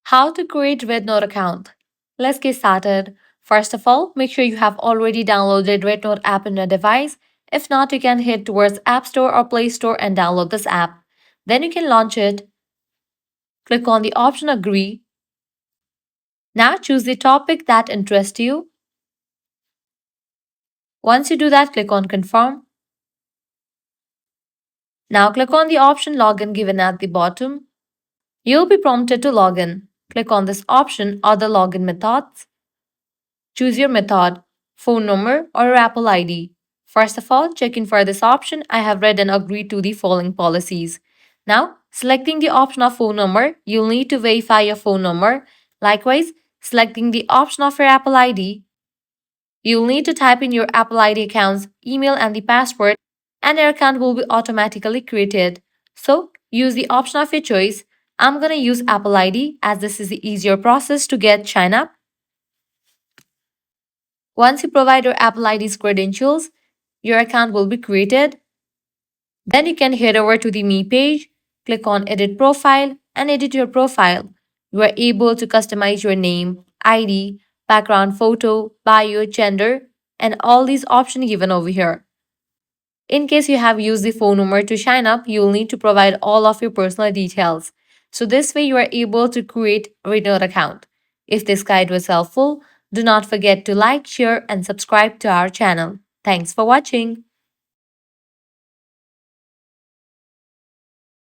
How to create Rednote account. Let's get started. First of all, make sure you have already downloaded Rednote app on your device. If not, you can head towards App Store or Play Store and download this app. Then you can launch it. Click on the option Agree. Now choose the topic that interests you. Once you do that, click on Confirm. Now click on the option Login given at the bottom. You'll be prompted to log in. Click on this option Other login methods. Choose your method, phone number, or your Apple ID. First of all, check in for this option. I have read and agreed to the following policies. Now, selecting the option of phone number, you'll need to verify your phone number. Likewise, selecting the option of your Apple ID, you'll need to type in your Apple ID account's email and the password, and your account will be automatically created. So, use the option of your choice. I'm going to use Apple ID as this is the easier process to get sign up. Once you provide your Apple ID's credentials, your account will be created. Then you can head over to the Me page, click on Edit Profile, and edit your profile. You are able to customize your name, ID, background photo, bio, gender, and all these options given over here. In case you have used the phone number to sign up, you will need to provide all of your personal details. So this way you are able to create a Rednote account. If this guide was helpful, do not forget to like, share, and subscribe to our channel. Thanks for watching.